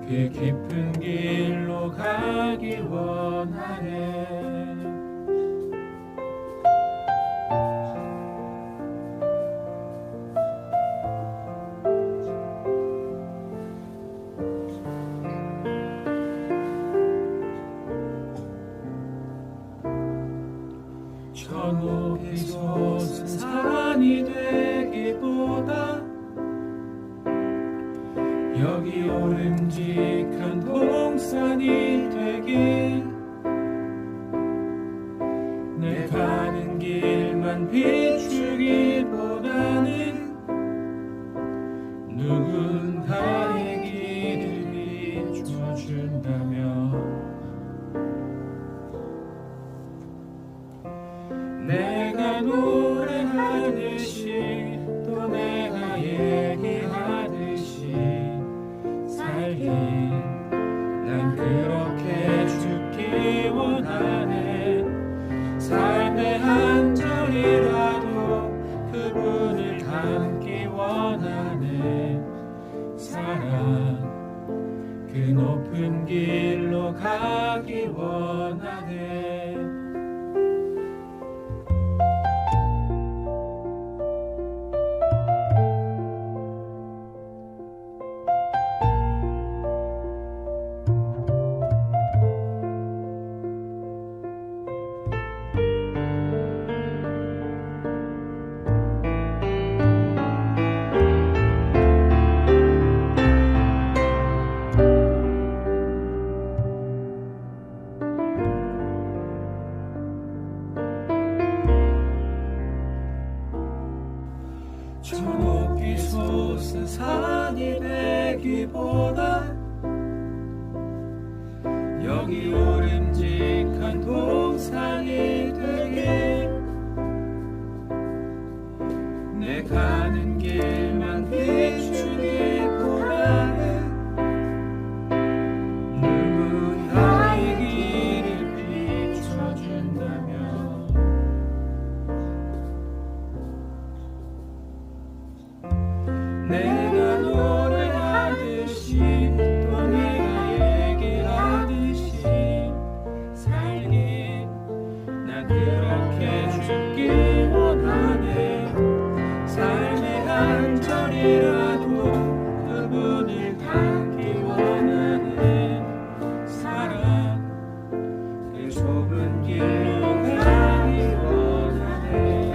그 깊은 길로 가기 원하네. 저 높이 솟은 산이 되기보다 여기 오름직한 동산이 되길, 내 가는 길만 비추기보다는 누군가의 길을 비춰준다면 내가 노래하듯이 또 내가 얘기하듯이 살긴, 난 그렇게 죽기 원하네. 삶의 한 절이라도 그분을 닮기 원하네. 사랑, 그 높은 길로 가기 원하네. 저 높이 솟은 산이 되기보다 여기 오름직한 동산이 되길, 내 가는 길만 비추기보다는 누군가의 길을 비춰준다면 내가 노래하듯이 또 내가 얘기하듯이 살긴, 난 그렇게 죽기 원하네. 삶의 한 절이라도 그분을 닮기 원하네. 사랑, 그 좁은 길로 가기 원하네.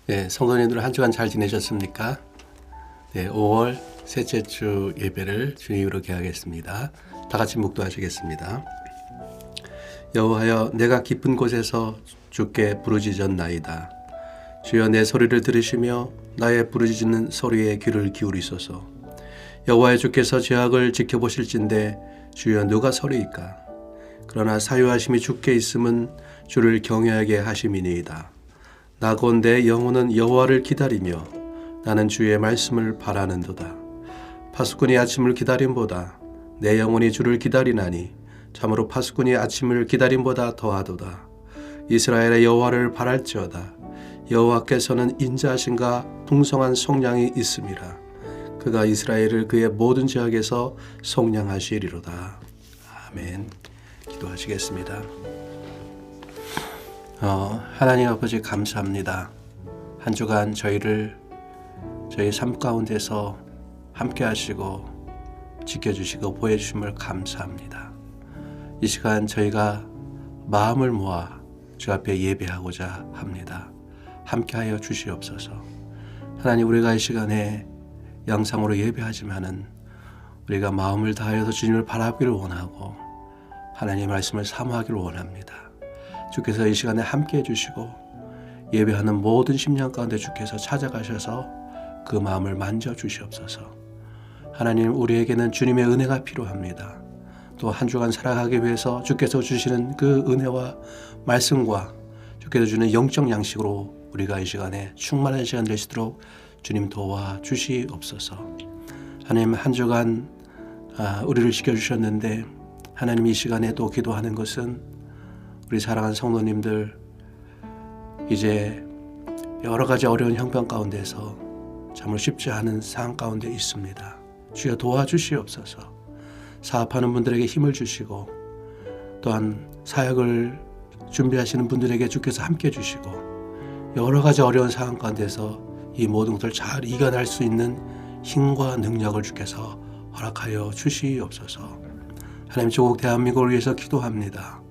네, 성도님들 한 주간 잘 지내셨습니까? 네, 5월 셋째 주 예배를 주님으로 개하겠습니다. 다 같이 묵도하시겠습니다. 여호와여, 내가 깊은 곳에서 주께 부르짖었나이다. 주여, 내 소리를 들으시며 나의 부르짖는 소리에 귀를 기울이소서. 여호와여, 주께서 죄악을 지켜보실진데 주여 누가 서리이까? 그러나 사유하심이 주께 있음은 주를 경외하게 하심이니이다. 나 곧 내 영혼은 여호와를 기다리며 나는 주의 말씀을 바라는도다. 파수꾼이 아침을 기다림보다 내 영혼이 주를 기다리나니 참으로 파수꾼이 아침을 기다림보다 더하도다. 이스라엘의 여호와를 바랄지어다. 여호와께서는 인자하신가 풍성한 속량이 있음이라. 그가 이스라엘을 그의 모든 죄악에서 속량하시리로다. 아멘. 기도하시겠습니다. 하나님 아버지, 감사합니다. 한 주간 저희 삶 가운데서 함께 하시고 지켜주시고 보여주심을 감사합니다. 이 시간 저희가 마음을 모아 주 앞에 예배하고자 합니다. 함께하여 주시옵소서. 하나님, 우리가 이 시간에 영상으로 예배하지만은 우리가 마음을 다하여서 주님을 바라보기를 원하고 하나님의 말씀을 사모하기를 원합니다. 주께서 이 시간에 함께해 주시고 예배하는 모든 심령 가운데 주께서 찾아가셔서 그 마음을 만져주시옵소서. 하나님, 우리에게는 주님의 은혜가 필요합니다. 또 한 주간 살아가기 위해서 주께서 주시는 그 은혜와 말씀과 주께서 주는 영적 양식으로 우리가 이 시간에 충만한 시간 될 수 있도록 주님 도와주시옵소서. 하나님, 한 주간 우리를 지켜주셨는데 하나님, 이 시간에 또 기도하는 것은 우리 사랑하는 성도님들 이제 여러 가지 어려운 형편 가운데서 정말 쉽지 않은 상황 가운데 있습니다. 주여 도와주시옵소서. 사업하는 분들에게 힘을 주시고 또한 사역을 준비하시는 분들에게 주께서 함께 주시고 여러 가지 어려운 상황 가운데서 이 모든 것을 잘 이겨낼 수 있는 힘과 능력을 주께서 허락하여 주시옵소서. 하나님, 조국 대한민국을 위해서 기도합니다.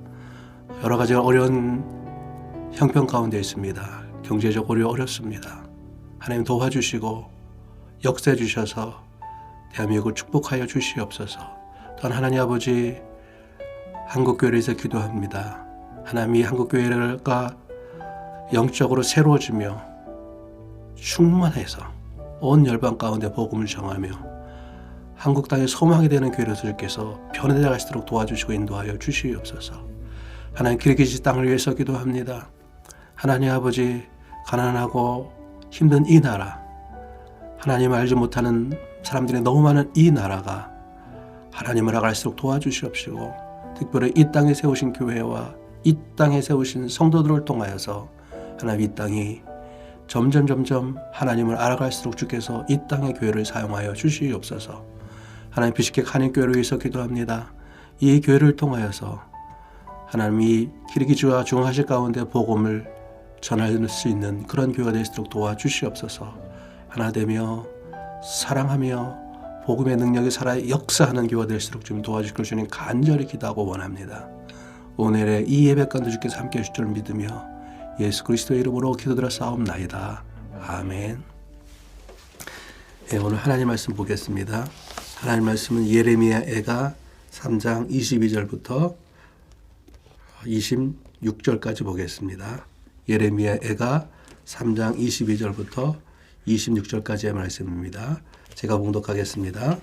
여러 가지 어려운 형편 가운데 있습니다. 경제적으로 어렵습니다. 하나님 도와주시고 역사해 주셔서 대한민국을 축복하여 주시옵소서. 또한 하나님 아버지, 한국교회를 위해서 기도합니다. 하나님, 이 한국교회가 영적으로 새로워지며 충만해서 온 열방 가운데 복음을 전하며 한국 땅에 소망이 되는 교회로 주께서 변해져 가시도록 도와주시고 인도하여 주시옵소서. 하나님, 길기지 땅을 위해서 기도합니다. 하나님 아버지, 가난하고 힘든 이 나라, 하나님을 알지 못하는 사람들이 너무 많은 이 나라가 하나님을 알갈수록 도와주시옵시고 특별히 이 땅에 세우신 교회와 이 땅에 세우신 성도들을 통하여서 하나님, 이 땅이 점점 하나님을 알아갈수록 주께서 이 땅의 교회를 사용하여 주시옵소서. 하나님, 비식객 한인교회를 위해서 기도합니다. 이 교회를 통하여서 하나님이 기르기주와 중하실 가운데 복음을 전할 수 있는 그런 교회가 될 수 있도록 도와주시옵소서. 하나 되며 사랑하며 복음의 능력이 살아 역사하는 교회가 될 수 있도록 좀 도와주실 걸 주님 간절히 기도하고 원합니다. 오늘의 이 예배 가운데 주께서 함께 해주실 줄 믿으며 예수 그리스도의 이름으로 기도드려 싸움나이다. 아멘. 네, 오늘 하나님 말씀 보겠습니다. 하나님 말씀은 예레미야애가 3장 22절부터 26절까지 보겠습니다. 예레미야애가 3장 22절부터 26절까지의 말씀입니다. 제가 봉독하겠습니다.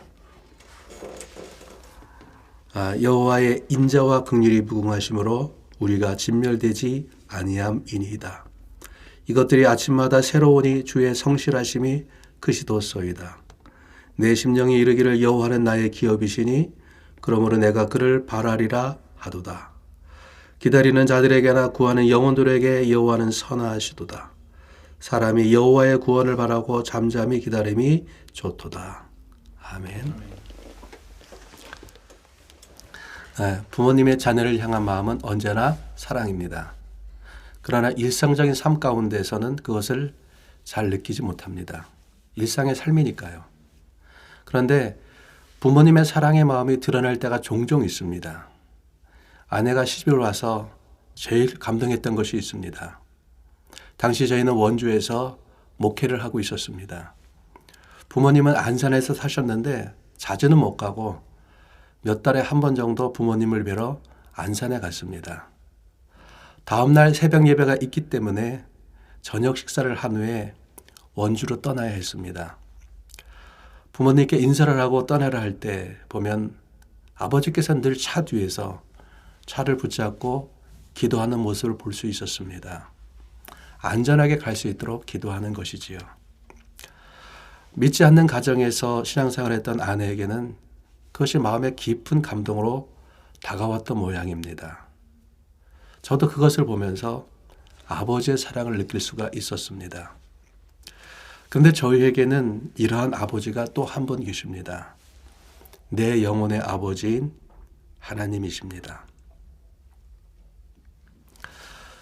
여호와의 인자와 긍휼이 무궁하심으로 우리가 진멸되지 아니함이니이다. 이것들이 아침마다 새로우니 주의 성실하심이 크시도소이다. 내 심령이 이르기를 여호와는 나의 기업이시니 그러므로 내가 그를 바라리라 하도다. 기다리는 자들에게나 구하는 영혼들에게 여호와는 선하시도다. 사람이 여호와의 구원을 바라고 잠잠히 기다림이 좋도다. 아멘. 부모님의 자녀를 향한 마음은 언제나 사랑입니다. 그러나 일상적인 삶 가운데서는 그것을 잘 느끼지 못합니다. 일상의 삶이니까요. 그런데 부모님의 사랑의 마음이 드러날 때가 종종 있습니다. 아내가 시집을 와서 제일 감동했던 것이 있습니다. 당시 저희는 원주에서 목회를 하고 있었습니다. 부모님은 안산에서 사셨는데 자주는 못 가고 몇 달에 한 번 정도 부모님을 뵈러 안산에 갔습니다. 다음 날 새벽 예배가 있기 때문에 저녁 식사를 한 후에 원주로 떠나야 했습니다. 부모님께 인사를 하고 떠나려 할 때 보면 아버지께서는 늘 차 뒤에서 차를 붙잡고 기도하는 모습을 볼 수 있었습니다. 안전하게 갈 수 있도록 기도하는 것이지요. 믿지 않는 가정에서 신앙생활을 했던 아내에게는 그것이 마음의 깊은 감동으로 다가왔던 모양입니다. 저도 그것을 보면서 아버지의 사랑을 느낄 수가 있었습니다. 그런데 저희에게는 이러한 아버지가 또 한 분 계십니다. 내 영혼의 아버지인 하나님이십니다.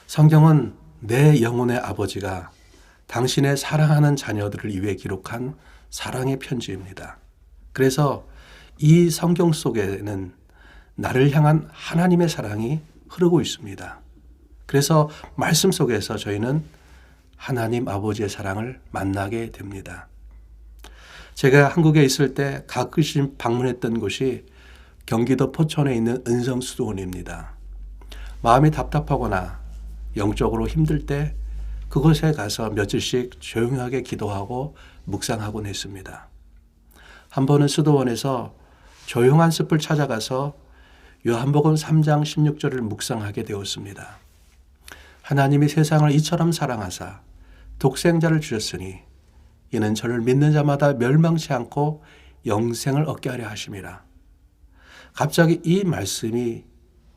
성경은 내 영혼의 아버지가 당신의 사랑하는 자녀들을 위해 기록한 사랑의 편지입니다. 그래서 이 성경 속에는 나를 향한 하나님의 사랑이 흐르고 있습니다. 그래서 말씀 속에서 저희는 하나님 아버지의 사랑을 만나게 됩니다. 제가 한국에 있을 때 가끔씩 방문했던 곳이 경기도 포천에 있는 은성수도원입니다. 마음이 답답하거나 영적으로 힘들 때 그곳에 가서 며칠씩 조용하게 기도하고 묵상하곤 했습니다. 한 번은 수도원에서 조용한 숲을 찾아가서 요한복음 3장 16절을 묵상하게 되었습니다. 하나님이 세상을 이처럼 사랑하사 독생자를 주셨으니 이는 저를 믿는 자마다 멸망치 않고 영생을 얻게 하려 하심이라. 갑자기 이 말씀이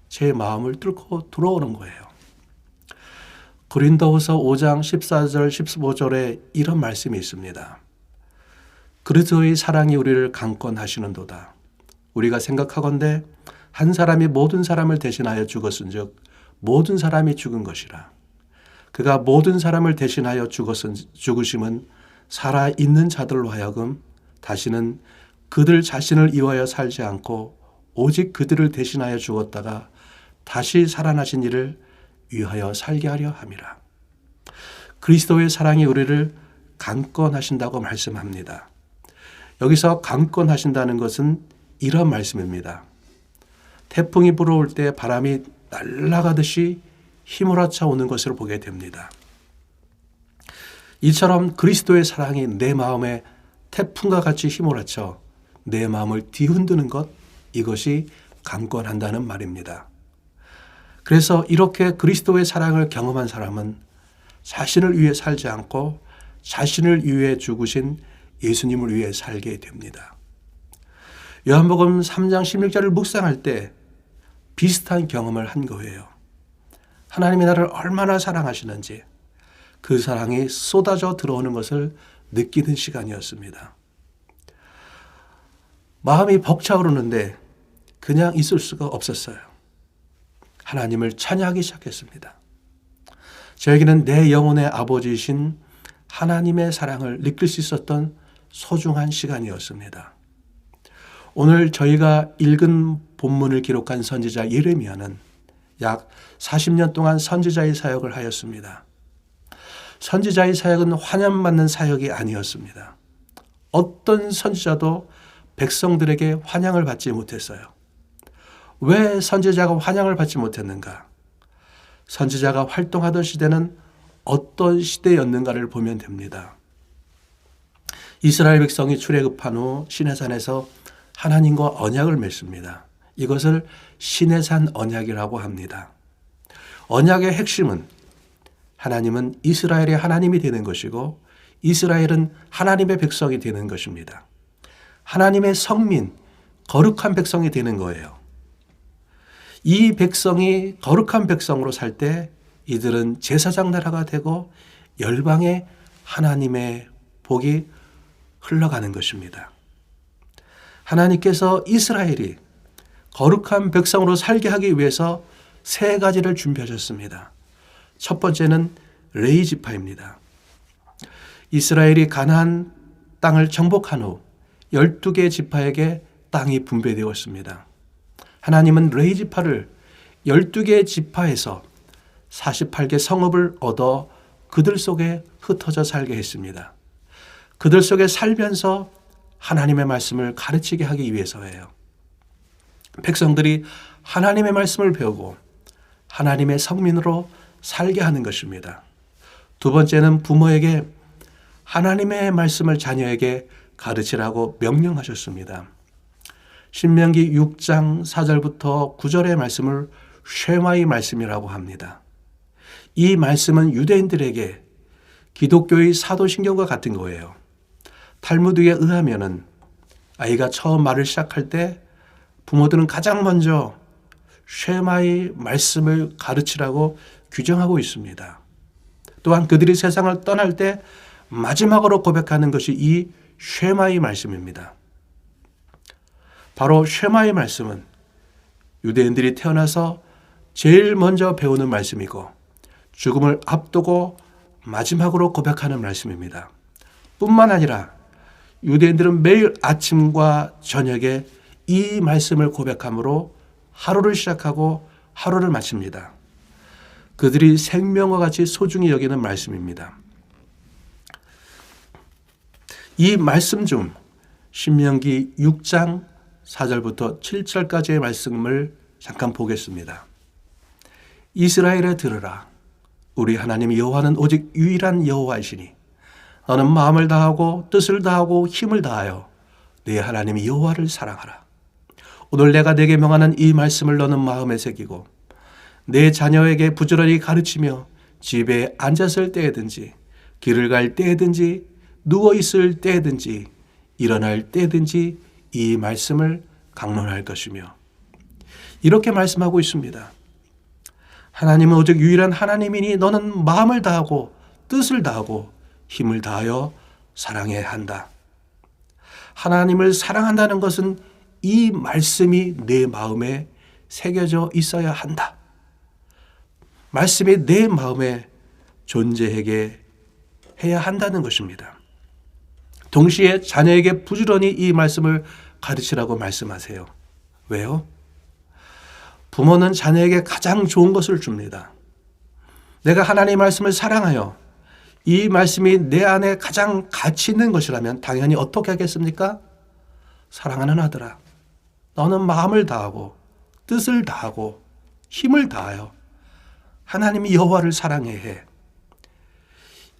제 마음을 뚫고 들어오는 거예요. 고린도후서 5장 14절 15절에 이런 말씀이 있습니다. 그리스도의 사랑이 우리를 강권하시는도다. 우리가 생각하건대 한 사람이 모든 사람을 대신하여 죽었은즉 모든 사람이 죽은 것이라. 그가 모든 사람을 대신하여 죽으심은 살아있는 자들로 하여금 다시는 그들 자신을 위하여 살지 않고 오직 그들을 대신하여 죽었다가 다시 살아나신 이를 위하여 살게 하려 함이라. 그리스도의 사랑이 우리를 강권하신다고 말씀합니다. 여기서 강권하신다는 것은 이런 말씀입니다. 태풍이 불어올 때 바람이 날아가듯이 휘몰아쳐 오는 것을 보게 됩니다. 이처럼 그리스도의 사랑이 내 마음에 태풍과 같이 휘몰아쳐 내 마음을 뒤흔드는 것, 이것이 강권한다는 말입니다. 그래서 이렇게 그리스도의 사랑을 경험한 사람은 자신을 위해 살지 않고 자신을 위해 죽으신 예수님을 위해 살게 됩니다. 요한복음 3장 16절을 묵상할 때 비슷한 경험을 한 거예요. 하나님이 나를 얼마나 사랑하시는지 그 사랑이 쏟아져 들어오는 것을 느끼는 시간이었습니다. 마음이 벅차오르는데 그냥 있을 수가 없었어요. 하나님을 찬양하기 시작했습니다. 저에게는 내 영혼의 아버지이신 하나님의 사랑을 느낄 수 있었던 소중한 시간이었습니다. 오늘 저희가 읽은 본문을 기록한 선지자 예레미야는 약 40년 동안 선지자의 사역을 하였습니다. 선지자의 사역은 환영받는 사역이 아니었습니다. 어떤 선지자도 백성들에게 환영을 받지 못했어요. 왜 선지자가 환영을 받지 못했는가? 선지자가 활동하던 시대는 어떤 시대였는가를 보면 됩니다. 이스라엘 백성이 출애굽한 후 시내산에서 하나님과 언약을 맺습니다. 이것을 시내산 언약이라고 합니다. 언약의 핵심은 하나님은 이스라엘의 하나님이 되는 것이고 이스라엘은 하나님의 백성이 되는 것입니다. 하나님의 성민, 거룩한 백성이 되는 거예요. 이 백성이 거룩한 백성으로 살 때 이들은 제사장 나라가 되고 열방의 하나님의 복이 흘러가는 것입니다. 하나님께서 이스라엘이 거룩한 백성으로 살게 하기 위해서 세 가지를 준비하셨습니다. 첫 번째는 레위 지파입니다. 이스라엘이 가나안 땅을 정복한 후 12개 지파에게 땅이 분배되었습니다. 하나님은 레위 지파를 12개 지파에서 48개 성읍을 얻어 그들 속에 흩어져 살게 했습니다. 그들 속에 살면서 하나님의 말씀을 가르치게 하기 위해서예요. 백성들이 하나님의 말씀을 배우고 하나님의 성민으로 살게 하는 것입니다. 두 번째는 부모에게 하나님의 말씀을 자녀에게 가르치라고 명령하셨습니다. 신명기 6장 4절부터 9절의 말씀을 쉐마의 말씀이라고 합니다. 이 말씀은 유대인들에게 기독교의 사도신경과 같은 거예요. 탈무드에 의하면은 아이가 처음 말을 시작할 때 부모들은 가장 먼저 쉐마의 말씀을 가르치라고 규정하고 있습니다. 또한 그들이 세상을 떠날 때 마지막으로 고백하는 것이 이 쉐마의 말씀입니다. 바로 쉐마의 말씀은 유대인들이 태어나서 제일 먼저 배우는 말씀이고 죽음을 앞두고 마지막으로 고백하는 말씀입니다. 뿐만 아니라 유대인들은 매일 아침과 저녁에 이 말씀을 고백함으로 하루를 시작하고 하루를 마칩니다. 그들이 생명과 같이 소중히 여기는 말씀입니다. 이 말씀 중 신명기 6장 4절부터 7절까지의 말씀을 잠깐 보겠습니다. 이스라엘에 들으라. 우리 하나님 여호와는 오직 유일한 여호와이시니 너는 마음을 다하고 뜻을 다하고 힘을 다하여 네 하나님 여호와를 사랑하라. 오늘 내가 네게 명하는 이 말씀을 너는 마음에 새기고 내 자녀에게 부지런히 가르치며 집에 앉았을 때든지 길을 갈 때든지 누워 있을 때든지 일어날 때든지 이 말씀을 강론할 것이며, 이렇게 말씀하고 있습니다. 하나님은 오직 유일한 하나님이니 너는 마음을 다하고 뜻을 다하고 힘을 다하여 사랑해야 한다. 하나님을 사랑한다는 것은 이 말씀이 내 마음에 새겨져 있어야 한다. 말씀이 내 마음에 존재하게 해야 한다는 것입니다. 동시에 자녀에게 부지런히 이 말씀을 가르치라고 말씀하세요. 왜요? 부모는 자녀에게 가장 좋은 것을 줍니다. 내가 하나님의 말씀을 사랑하여 이 말씀이 내 안에 가장 가치 있는 것이라면 당연히 어떻게 하겠습니까? 사랑하는 아들아, 너는 마음을 다하고 뜻을 다하고 힘을 다하여 하나님 여호와를 사랑해야 해.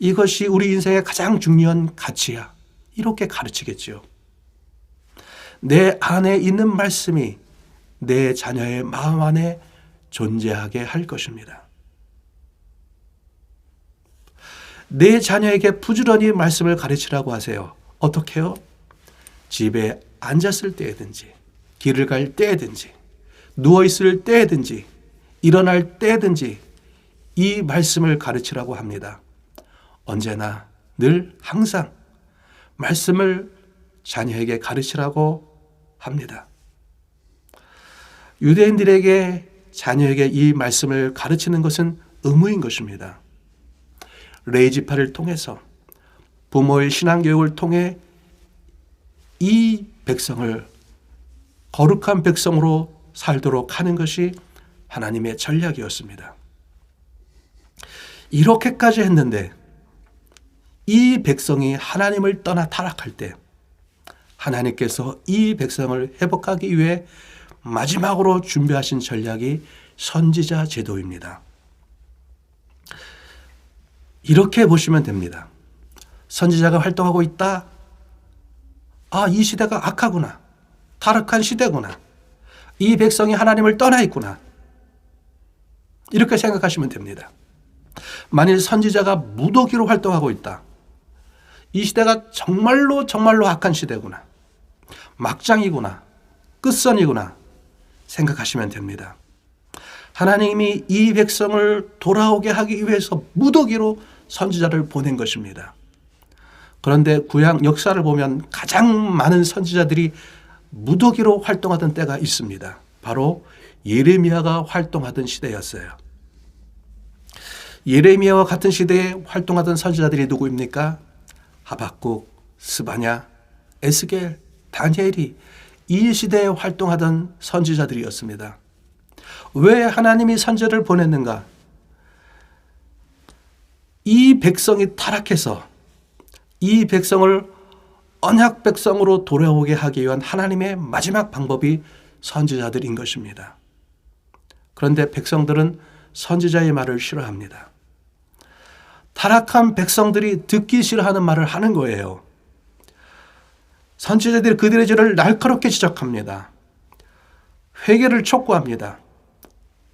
이것이 우리 인생의 가장 중요한 가치야. 이렇게 가르치겠죠. 내 안에 있는 말씀이 내 자녀의 마음 안에 존재하게 할 것입니다. 내 자녀에게 부지런히 말씀을 가르치라고 하세요. 어떻게 해요? 집에 앉았을 때든지 길을 갈 때든지 누워있을 때든지 일어날 때든지 이 말씀을 가르치라고 합니다. 언제나 늘 항상 말씀을 자녀에게 가르치라고 합니다. 유대인들에게 자녀에게 이 말씀을 가르치는 것은 의무인 것입니다. 레위지파를 통해서 부모의 신앙교육을 통해 이 백성을 거룩한 백성으로 살도록 하는 것이 하나님의 전략이었습니다. 이렇게까지 했는데 이 백성이 하나님을 떠나 타락할 때 하나님께서 이 백성을 회복하기 위해 마지막으로 준비하신 전략이 선지자 제도입니다. 이렇게 보시면 됩니다. 선지자가 활동하고 있다. 이 시대가 악하구나. 타락한 시대구나. 이 백성이 하나님을 떠나 있구나. 이렇게 생각하시면 됩니다. 만일 선지자가 무더기로 활동하고 있다. 이 시대가 정말로 악한 시대구나. 막장이구나. 끝선이구나. 생각하시면 됩니다. 하나님이 이 백성을 돌아오게 하기 위해서 무더기로 선지자를 보낸 것입니다. 그런데 구약 역사를 보면 가장 많은 선지자들이 무더기로 활동하던 때가 있습니다. 바로 예레미야가 활동하던 시대였어요. 예레미야와 같은 시대에 활동하던 선지자들이 누구입니까? 하박국, 스바냐, 에스겔, 다니엘이 이 시대에 활동하던 선지자들이었습니다. 왜 하나님이 선지자를 보냈는가? 이 백성이 타락해서 이 백성을 언약 백성으로 돌아오게 하기 위한 하나님의 마지막 방법이 선지자들인 것입니다. 그런데 백성들은 선지자의 말을 싫어합니다. 타락한 백성들이 듣기 싫어하는 말을 하는 거예요. 선지자들이 그들의 죄를 날카롭게 지적합니다. 회개를 촉구합니다.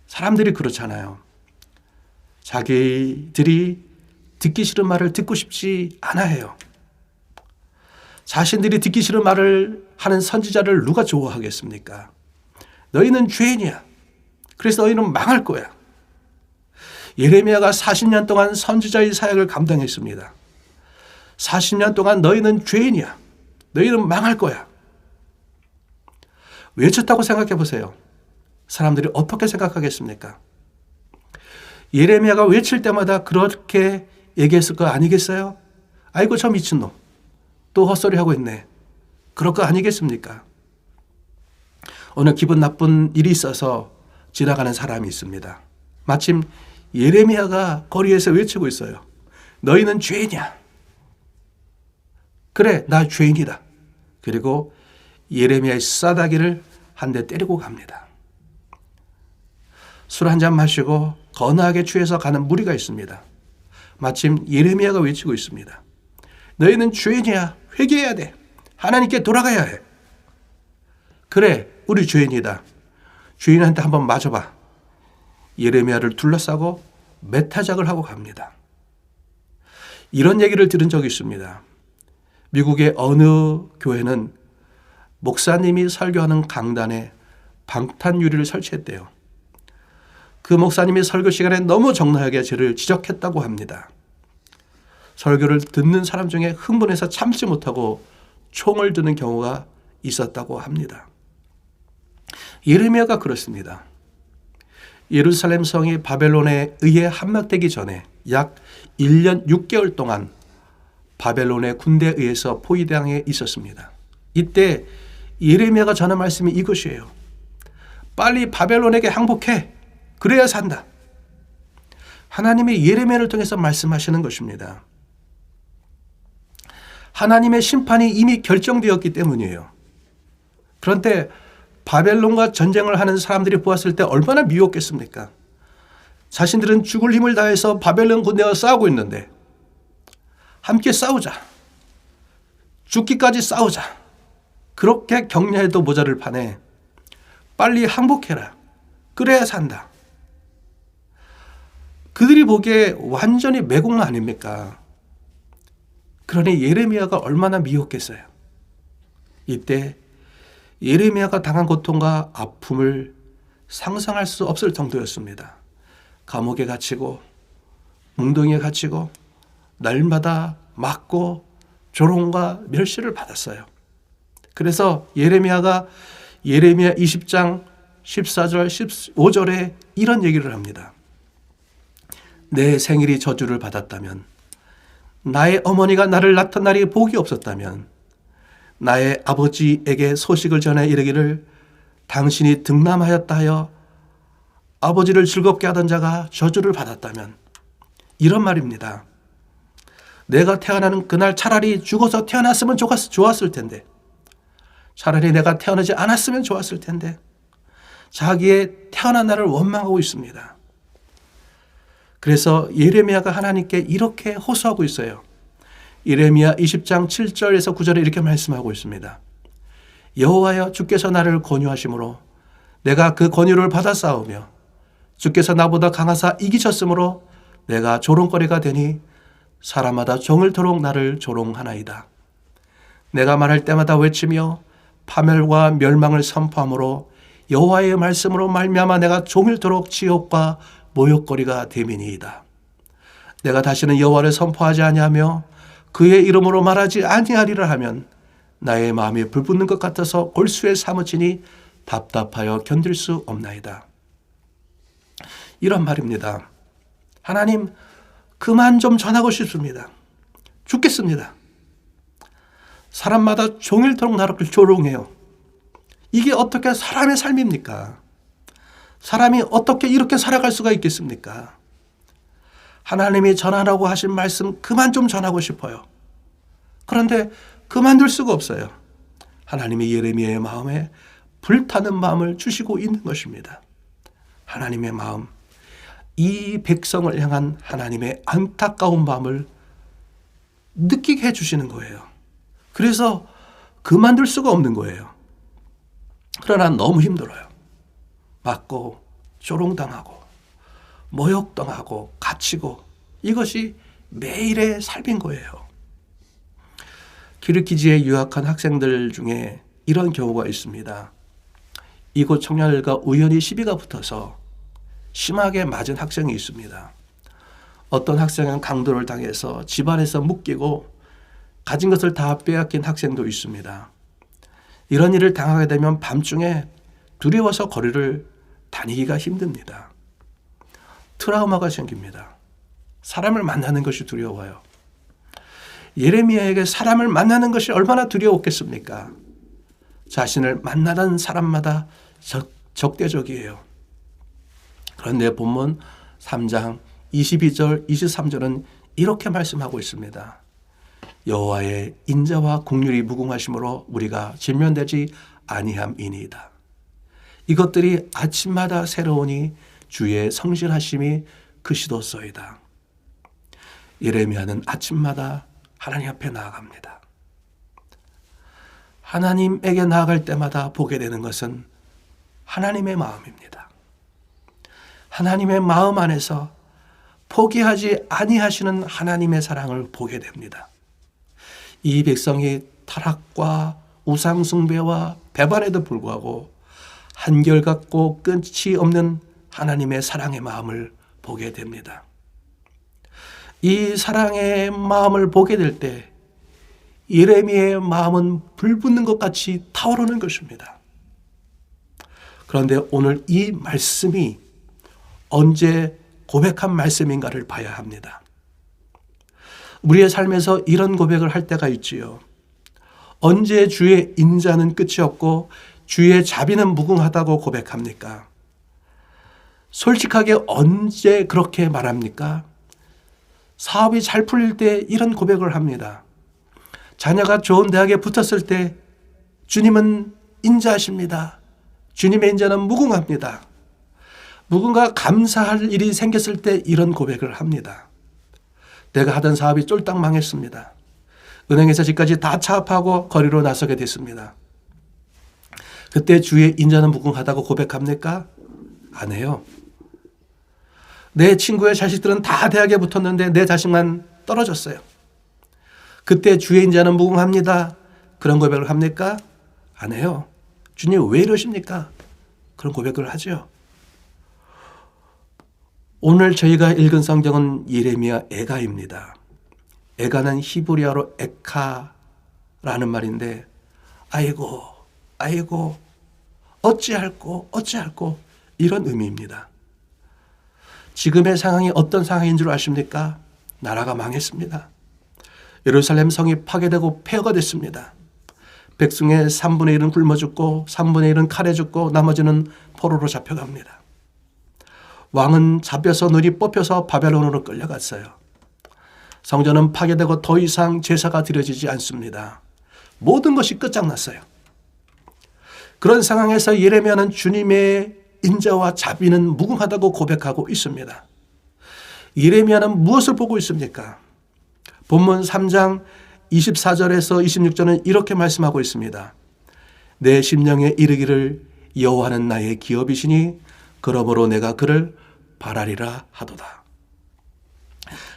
사람들이 그렇잖아요. 자기들이 듣기 싫은 말을 듣고 싶지 않아 해요. 자신들이 듣기 싫은 말을 하는 선지자를 누가 좋아하겠습니까? 너희는 죄인이야. 그래서 너희는 망할 거야. 예레미야가 40년 동안 선지자의 사역을 감당했습니다. 40년 동안 너희는 죄인이야. 너희는 망할 거야. 외쳤다고 생각해 보세요. 사람들이 어떻게 생각하겠습니까? 예레미야가 외칠 때마다 그렇게 얘기했을 거 아니겠어요? 아이고 저 미친놈. 또 헛소리하고 있네. 그럴 거 아니겠습니까? 오늘 기분 나쁜 일이 있어서 지나가는 사람이 있습니다. 마침 예레미야가 거리에서 외치고 있어요. 너희는 죄인이야. 그래, 나 죄인이다. 그리고 예레미야의 싸다기를 한 대 때리고 갑니다. 술 한잔 마시고 거나하게 취해서 가는 무리가 있습니다. 마침 예레미야가 외치고 있습니다. 너희는 죄인이야. 회개해야 돼. 하나님께 돌아가야 해. 그래, 우리 죄인이다. 죄인한테 한번 맞아봐. 예레미야를 둘러싸고 메타작을 하고 갑니다. 이런 얘기를 들은 적이 있습니다. 미국의 어느 교회는 목사님이 설교하는 강단에 방탄 유리를 설치했대요. 그 목사님이 설교 시간에 너무 적나라하게 저를 지적했다고 합니다. 설교를 듣는 사람 중에 흥분해서 참지 못하고 총을 드는 경우가 있었다고 합니다. 예레미야가 그렇습니다. 예루살렘 성이 바벨론에 의해 함락되기 전에 약 1년 6개월 동안 바벨론의 군대에 의해서 포위당해 있었습니다. 이때 예레미야가 전한 말씀이 이것이에요. 빨리 바벨론에게 항복해. 그래야 산다. 하나님이 예레미야를 통해서 말씀하시는 것입니다. 하나님의 심판이 이미 결정되었기 때문이에요. 그런데 바벨론과 전쟁을 하는 사람들이 보았을 때 얼마나 미웠겠습니까? 자신들은 죽을 힘을 다해서 바벨론 군대와 싸우고 있는데 함께 싸우자. 죽기까지 싸우자. 그렇게 격려해도 모자를 판에 빨리 항복해라. 그래야 산다. 그들이 보기에 완전히 매국 아닙니까? 그러니 예레미야가 얼마나 미웠겠어요. 이때 예레미야가 당한 고통과 아픔을 상상할 수 없을 정도였습니다. 감옥에 갇히고 웅덩이에 갇히고 날마다 맞고 조롱과 멸시를 받았어요. 그래서 예레미야가 예레미야 20장 14절 15절에 이런 얘기를 합니다. 내 생일이 저주를 받았다면, 나의 어머니가 나를 낳던 날이 복이 없었다면, 나의 아버지에게 소식을 전해 이르기를 당신이 등남하였다 하여 아버지를 즐겁게 하던 자가 저주를 받았다면, 이런 말입니다. 내가 태어나는 그날 차라리 죽어서 태어났으면 좋았을 텐데, 차라리 내가 태어나지 않았으면 좋았을 텐데, 자기의 태어난 날을 원망하고 있습니다. 그래서 예레미야가 하나님께 이렇게 호소하고 있어요. 예레미야 20장 7절에서 9절에 이렇게 말씀하고 있습니다. 여호와여, 주께서 나를 권유하심으로 내가 그 권유를 받아 싸우며 주께서 나보다 강하사 이기셨으므로 내가 조롱거리가 되니 사람마다 종일토록 나를 조롱하나이다. 내가 말할 때마다 외치며 파멸과 멸망을 선포함으로 여호와의 말씀으로 말미암아 내가 종일토록 지옥과 모욕거리가 됨이니이다. 내가 다시는 여호와를 선포하지 아니하며 그의 이름으로 말하지 아니하리라 하면 나의 마음이 불붙는 것 같아서 골수에 사무치니 답답하여 견딜 수 없나이다. 이런 말입니다. 하나님, 그만 좀 전하고 싶습니다. 죽겠습니다. 사람마다 종일토록 나를 조롱해요. 이게 어떻게 사람의 삶입니까? 사람이 어떻게 이렇게 살아갈 수가 있겠습니까? 하나님이 전하라고 하신 말씀 그만 좀 전하고 싶어요. 그런데 그만둘 수가 없어요. 하나님이 예레미야의 마음에 불타는 마음을 주시고 있는 것입니다. 하나님의 마음, 이 백성을 향한 하나님의 안타까운 마음을 느끼게 해주시는 거예요. 그래서 그만둘 수가 없는 거예요. 그러나 너무 힘들어요. 맞고 조롱당하고 모욕당하고 갇히고 이것이 매일의 삶인 거예요. 키르기즈에 유학한 학생들 중에 이런 경우가 있습니다. 이곳 청년들과 우연히 시비가 붙어서 심하게 맞은 학생이 있습니다. 어떤 학생은 강도를 당해서 집안에서 묶이고 가진 것을 다 빼앗긴 학생도 있습니다. 이런 일을 당하게 되면 밤중에 두려워서 거리를 다니기가 힘듭니다. 트라우마가 생깁니다. 사람을 만나는 것이 두려워요. 예레미야에게 사람을 만나는 것이 얼마나 두려웠겠습니까? 자신을 만나는 사람마다 적대적이에요. 그런데 본문 3장 22절 23절은 이렇게 말씀하고 있습니다. 여호와의 인자와 긍휼이 무궁하심으로 우리가 진면되지 아니함이니이다. 이것들이 아침마다 새로우니 주의 성실하심이 크시도소이다. 예레미야는 아침마다 하나님 앞에 나아갑니다. 하나님에게 나아갈 때마다 보게 되는 것은 하나님의 마음입니다. 하나님의 마음 안에서 포기하지 아니하시는 하나님의 사랑을 보게 됩니다. 이 백성이 타락과 우상숭배와 배반에도 불구하고 한결같고 끝이 없는 하나님의 사랑의 마음을 보게 됩니다. 이 사랑의 마음을 보게 될 때 예레미야의 마음은 불붙는 것 같이 타오르는 것입니다. 그런데 오늘 이 말씀이 언제 고백한 말씀인가를 봐야 합니다. 우리의 삶에서 이런 고백을 할 때가 있지요. 언제 주의 인자는 끝이 없고 주의 자비는 무궁하다고 고백합니까? 솔직하게 언제 그렇게 말합니까? 사업이 잘 풀릴 때 이런 고백을 합니다. 자녀가 좋은 대학에 붙었을 때 주님은 인자하십니다. 주님의 인자는 무궁합니다. 누군가 감사할 일이 생겼을 때 이런 고백을 합니다. 내가 하던 사업이 쫄딱 망했습니다. 은행에서 집까지 다 차압하고 거리로 나서게 됐습니다. 그때 주의 인자는 무궁하다고 고백합니까? 안 해요. 내 친구의 자식들은 다 대학에 붙었는데 내 자식만 떨어졌어요. 그때 주의 인자는 무궁합니다. 그런 고백을 합니까? 안 해요. 주님 왜 이러십니까? 그런 고백을 하죠. 오늘 저희가 읽은 성경은 예레미야 에가입니다. 에가는 히브리어로 에카라는 말인데 아이고 아이고 어찌할꼬 이런 의미입니다. 지금의 상황이 어떤 상황인 줄 아십니까? 나라가 망했습니다. 예루살렘 성이 파괴되고 폐허가 됐습니다. 백성의 3분의 1은 굶어 죽고 3분의 1은 칼에 죽고 나머지는 포로로 잡혀갑니다. 왕은 잡혀서 눈이 뽑혀서 바벨론으로 끌려갔어요. 성전은 파괴되고 더 이상 제사가 드려지지 않습니다. 모든 것이 끝장났어요. 그런 상황에서 예레미야는 주님의 인자와 자비는 무궁하다고 고백하고 있습니다. 예레미야는 무엇을 보고 있습니까? 본문 3장 24절에서 26절은 이렇게 말씀하고 있습니다. 내 심령에 이르기를 여호와는 나의 기업이시니 그러므로 내가 그를 바라리라 하도다.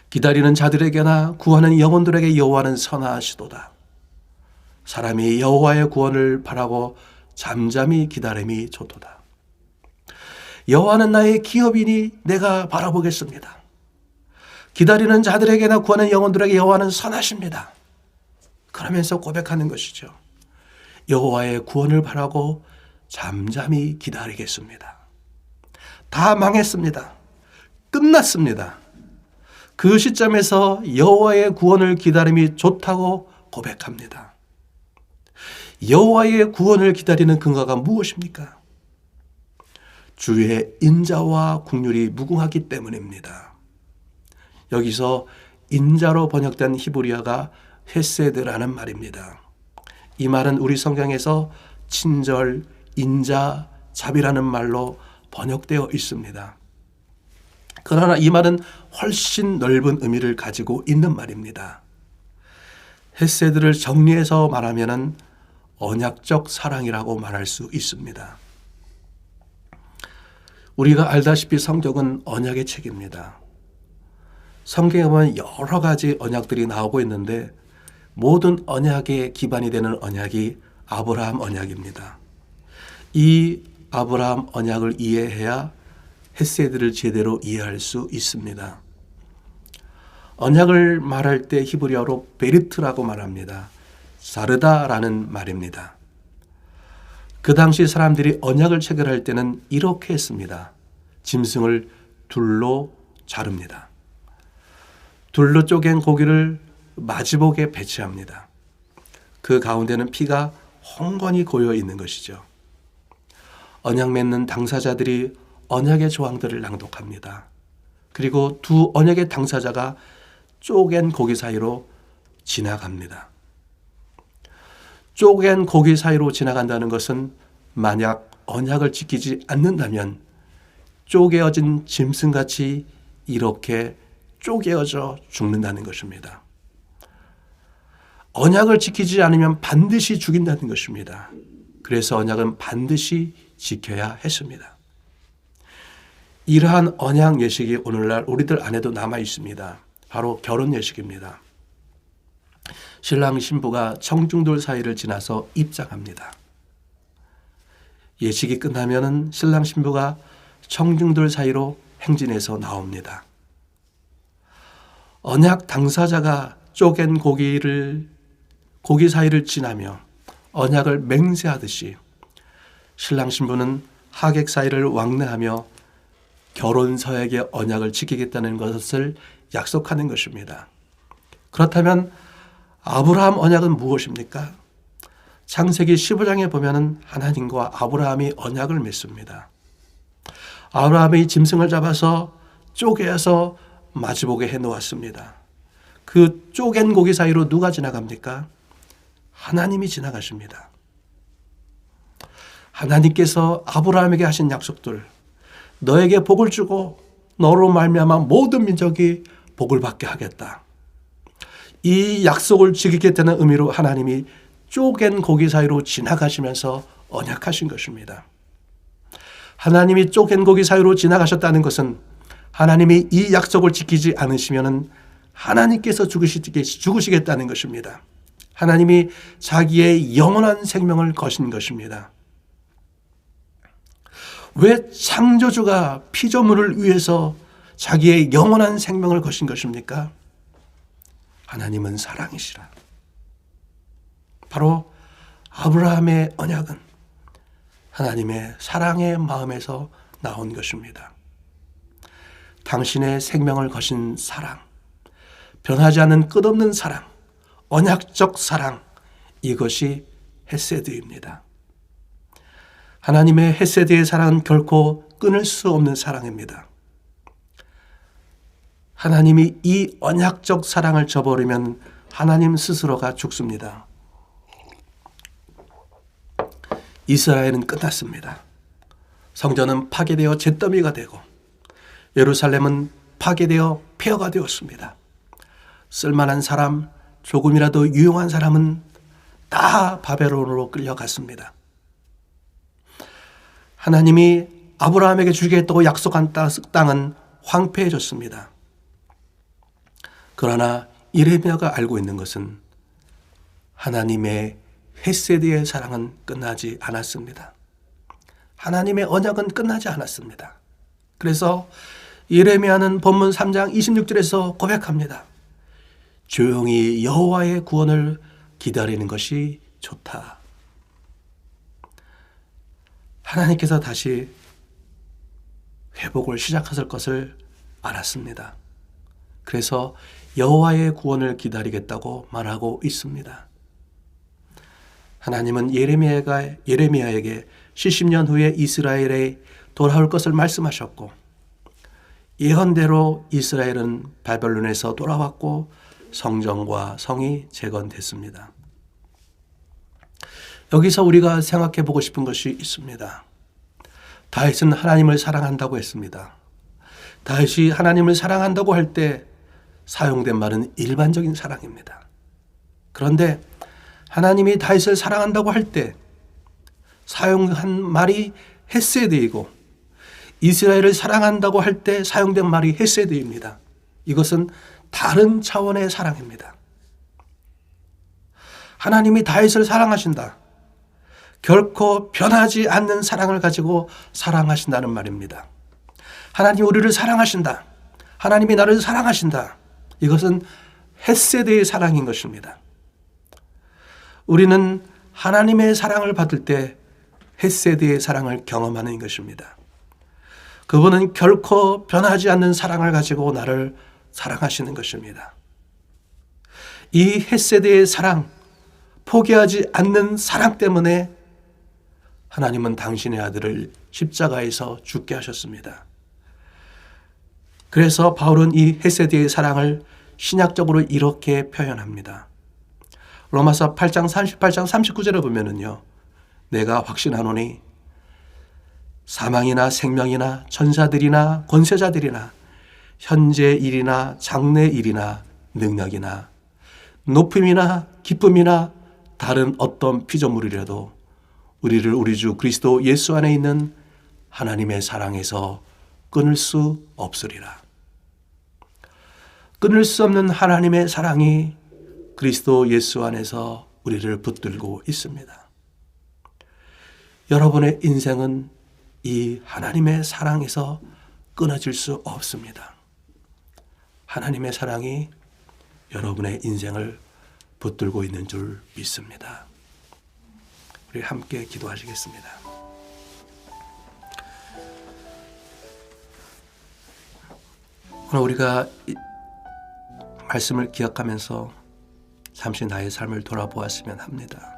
기다리는 자들에게나 구하는 영혼들에게 여호와는 선하시도다. 사람이 여호와의 구원을 바라고 잠잠히 기다림이 좋도다. 여호와는 나의 기업이니 내가 바라보겠습니다. 기다리는 자들에게나 구하는 영혼들에게 여호와는 선하십니다. 그러면서 고백하는 것이죠. 여호와의 구원을 바라고 잠잠히 기다리겠습니다. 다 망했습니다. 끝났습니다. 그 시점에서 여호와의 구원을 기다림이 좋다고 고백합니다. 여호와의 구원을 기다리는 근거가 무엇입니까? 주의 인자와 긍휼이 무궁하기 때문입니다. 여기서 인자로 번역된 히브리어가 헤세드라는 말입니다. 이 말은 우리 성경에서 친절, 인자, 자비라는 말로 번역되어 있습니다. 그러나 이 말은 훨씬 넓은 의미를 가지고 있는 말입니다. 헤세드를 정리해서 말하면 언약적 사랑이라고 말할 수 있습니다. 우리가 알다시피 성경은 언약의 책입니다. 성경에 보면 여러 가지 언약들이 나오고 있는데 모든 언약의 기반이 되는 언약이 아브라함 언약입니다. 이 아브라함 언약을 이해해야 헤세드를 제대로 이해할 수 있습니다. 언약을 말할 때 히브리어로 베리트라고 말합니다. 사르다라는 말입니다. 그 당시 사람들이 언약을 체결할 때는 이렇게 했습니다. 짐승을 둘로 자릅니다. 둘로 쪼갠 고기를 마지복에 배치합니다. 그 가운데는 피가 헝건히 고여 있는 것이죠. 언약 맺는 당사자들이 언약의 조항들을 낭독합니다. 그리고 두 언약의 당사자가 쪼갠 고기 사이로 지나갑니다. 쪼갠 고기 사이로 지나간다는 것은 만약 언약을 지키지 않는다면 쪼개어진 짐승같이 이렇게 쪼개어져 죽는다는 것입니다. 언약을 지키지 않으면 반드시 죽인다는 것입니다. 그래서 언약은 반드시 지켜야 했습니다. 이러한 언약 예식이 오늘날 우리들 안에도 남아 있습니다. 바로 결혼 예식입니다. 신랑 신부가 청중돌 사이를 지나서 입장합니다. 예식이 끝나면은 신랑 신부가 청중돌 사이로 행진해서 나옵니다. 언약 당사자가 쪼갠 고기 사이를 지나며 언약을 맹세하듯이 신랑 신부는 하객 사이를 왕래하며 결혼 서약의 언약을 지키겠다는 것을 약속하는 것입니다. 그렇다면 아브라함 언약은 무엇입니까? 창세기 15장에 보면은 하나님과 아브라함이 언약을 맺습니다. 아브라함이 짐승을 잡아서 쪼개서 마주보게 해놓았습니다. 그 쪼갠 고기 사이로 누가 지나갑니까? 하나님이 지나가십니다. 하나님께서 아브라함에게 하신 약속들, 너에게 복을 주고 너로 말미암아 모든 민족이 복을 받게 하겠다. 이 약속을 지키겠다는 의미로 하나님이 쪼갠 고기 사이로 지나가시면서 언약하신 것입니다. 하나님이 쪼갠 고기 사이로 지나가셨다는 것은 하나님이 이 약속을 지키지 않으시면 하나님께서 죽으시겠다는 것입니다. 하나님이 자기의 영원한 생명을 거신 것입니다. 왜 창조주가 피조물을 위해서 자기의 영원한 생명을 거신 것입니까? 하나님은 사랑이시라. 바로 아브라함의 언약은 하나님의 사랑의 마음에서 나온 것입니다. 당신의 생명을 거신 사랑, 변하지 않는 끝없는 사랑, 언약적 사랑, 이것이 헤세드입니다. 하나님의 헤세드의 사랑은 결코 끊을 수 없는 사랑입니다. 하나님이 이 언약적 사랑을 저버리면 하나님 스스로가 죽습니다. 이스라엘은 끝났습니다. 성전은 파괴되어 잿더미가 되고 예루살렘은 파괴되어 폐허가 되었습니다. 쓸만한 사람, 조금이라도 유용한 사람은 다 바벨론으로 끌려갔습니다. 하나님이 아브라함에게 주겠다고 약속한 땅은 황폐해졌습니다. 그러나 예레미야가 알고 있는 것은 하나님의 헤세드의 사랑은 끝나지 않았습니다. 하나님의 언약은 끝나지 않았습니다. 그래서 예레미야는 본문 3장 26절에서 고백합니다. 조용히 여호와의 구원을 기다리는 것이 좋다. 하나님께서 다시 회복을 시작하실 것을 알았습니다. 그래서 여호와의 구원을 기다리겠다고 말하고 있습니다. 하나님은 예레미야에게 70년 후에 이스라엘에 돌아올 것을 말씀하셨고 예언대로 이스라엘은 바벨론에서 돌아왔고 성전과 성이 재건됐습니다. 여기서 우리가 생각해 보고 싶은 것이 있습니다. 다윗은 하나님을 사랑한다고 했습니다. 다윗이 하나님을 사랑한다고 할 때 사용된 말은 일반적인 사랑입니다. 그런데 하나님이 다윗을 사랑한다고 할 때 사용한 말이 헤세드이고 이스라엘을 사랑한다고 할 때 사용된 말이 헤세드입니다. 이것은 다른 차원의 사랑입니다. 하나님이 다윗을 사랑하신다. 결코 변하지 않는 사랑을 가지고 사랑하신다는 말입니다. 하나님이 우리를 사랑하신다. 하나님이 나를 사랑하신다. 이것은 헤세드의 사랑인 것입니다. 우리는 하나님의 사랑을 받을 때 헤세드의 사랑을 경험하는 것입니다. 그분은 결코 변하지 않는 사랑을 가지고 나를 사랑하시는 것입니다. 이 헤세드의 사랑, 포기하지 않는 사랑 때문에 하나님은 당신의 아들을 십자가에서 죽게 하셨습니다. 그래서 바울은 이 헤세드의 사랑을 신약적으로 이렇게 표현합니다. 로마서 8장 38장 39절에 보면은요. 내가 확신하노니 사망이나 생명이나 천사들이나 권세자들이나 현재 일이나 장래 일이나 능력이나 높음이나 기쁨이나 다른 어떤 피조물이라도 우리를 우리 주 그리스도 예수 안에 있는 하나님의 사랑에서 끊을 수 없으리라. 끊을 수 없는 하나님의 사랑이 그리스도 예수 안에서 우리를 붙들고 있습니다. 여러분의 인생은 이 하나님의 사랑에서 끊어질 수 없습니다. 하나님의 사랑이 여러분의 인생을 붙들고 있는 줄 믿습니다. 우리 함께 기도하시겠습니다. 오늘 우리가 말씀을 기억하면서 잠시 나의 삶을 돌아보았으면 합니다.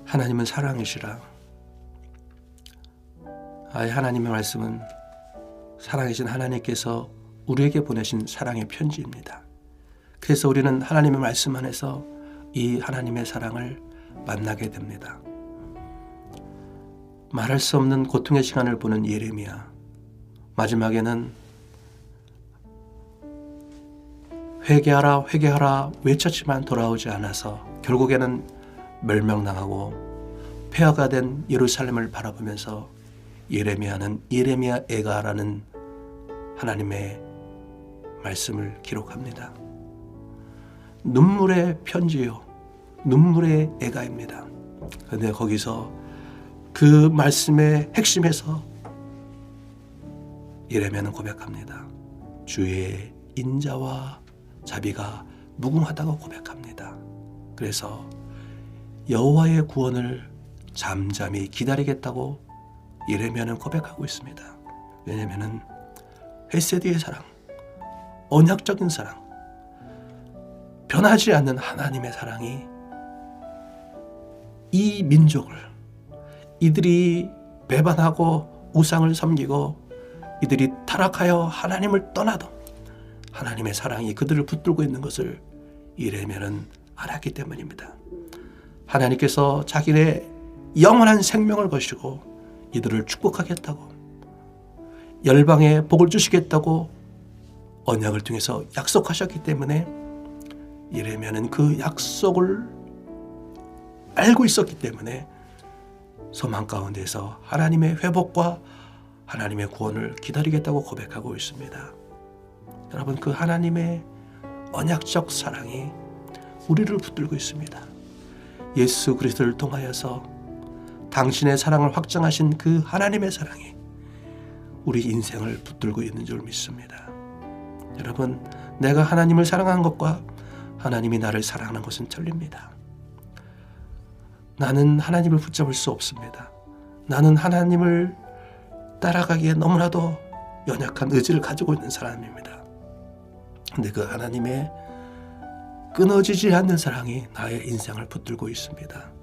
하나님은 사랑이시라. 하나님의 말씀은 사랑이신 하나님께서 우리에게 보내신 사랑의 편지입니다. 그래서 우리는 하나님의 말씀 안에서 이 하나님의 사랑을 만나게 됩니다. 말할 수 없는 고통의 시간을 보는 예레미야, 마지막에는 회개하라 회개하라 외쳤지만 돌아오지 않아서 결국에는 멸망당하고 폐허가 된 예루살렘을 바라보면서 예레미야는 예레미야 애가라는 하나님의 말씀을 기록합니다. 눈물의 편지요, 눈물의 애가입니다. 그런데 거기서 그 말씀의 핵심에서 예레미야는 고백합니다. 주의 인자와 자비가 무궁하다고 고백합니다. 그래서 여호와의 구원을 잠잠히 기다리겠다고 예레미야는 고백하고 있습니다. 왜냐하면 헤세드의 사랑, 언약적인 사랑, 변하지 않는 하나님의 사랑이 이 민족을, 이들이 배반하고 우상을 섬기고 이들이 타락하여 하나님을 떠나도 하나님의 사랑이 그들을 붙들고 있는 것을 예레미야는 알았기 때문입니다. 하나님께서 자기의 영원한 생명을 거시고 이들을 축복하겠다고, 열방에 복을 주시겠다고 언약을 통해서 약속하셨기 때문에 예레미야는 그 약속을 알고 있었기 때문에 소망 가운데서 하나님의 회복과 하나님의 구원을 기다리겠다고 고백하고 있습니다. 여러분, 그 하나님의 언약적 사랑이 우리를 붙들고 있습니다. 예수 그리스도를 통하여서 당신의 사랑을 확정하신 그 하나님의 사랑이 우리 인생을 붙들고 있는 줄 믿습니다. 여러분, 내가 하나님을 사랑하는 것과 하나님이 나를 사랑하는 것은 틀립니다. 나는 하나님을 붙잡을 수 없습니다. 나는 하나님을 따라가기에 너무나도 연약한 의지를 가지고 있는 사람입니다. 근데 그 하나님의 끊어지지 않는 사랑이 나의 인생을 붙들고 있습니다.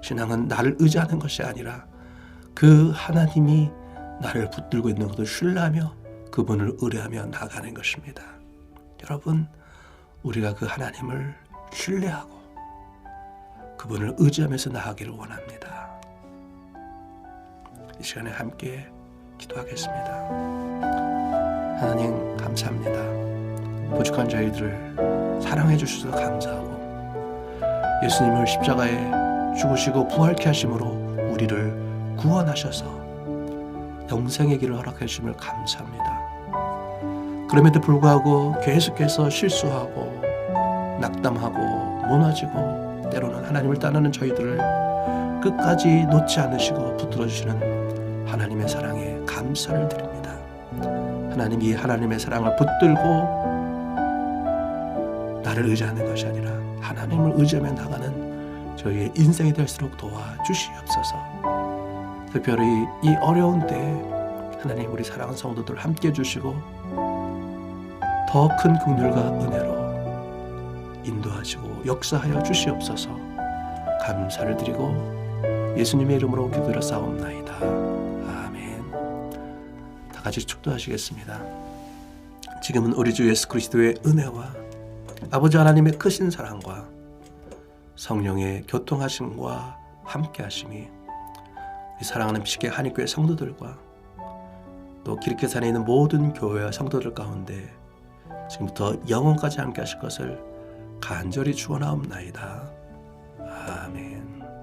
신앙은 나를 의지하는 것이 아니라 그 하나님이 나를 붙들고 있는 것을 신뢰하며 그분을 의뢰하며 나가는 것입니다. 여러분, 우리가 그 하나님을 신뢰하고 그분을 의지하면서 나아가기를 원합니다. 이 시간에 함께 기도하겠습니다. 하나님, 감사합니다. 부족한 저희들을 사랑해 주셔서 감사하고 예수님을 십자가에 죽으시고 부활케 하심으로 우리를 구원하셔서 영생의 길을 허락해 주심을 감사합니다. 그럼에도 불구하고 계속해서 실수하고 낙담하고 무너지고 때로는 하나님을 떠나는 저희들을 끝까지 놓지 않으시고 붙들어 주시는 하나님의 사랑에 감사를 드립니다. 하나님, 이 하나님의 사랑을 붙들고 나를 의지하는 것이 아니라 하나님을 의지하며 나가는 저희의 인생이 될수록 도와주시옵소서. 특별히 이 어려운 때에 하나님, 우리 사랑하는 성도들 함께 해주시고 더 큰 긍휼과 은혜로 인도하시고 역사하여 주시옵소서. 감사를 드리고 예수님의 이름으로 기도를 싸움나이다. 아멘. 다 같이 축도하시겠습니다. 지금은 우리 주 예수 그리스도의 은혜와 아버지 하나님의 크신 사랑과 성령의 교통하심과 함께 하심이 우리 사랑하는 피식의 한인교회 성도들과 또 기르케산에 있는 모든 교회와 성도들 가운데 지금부터 영원까지 함께 하실 것을 간절히 축원하옵나이다. 아멘.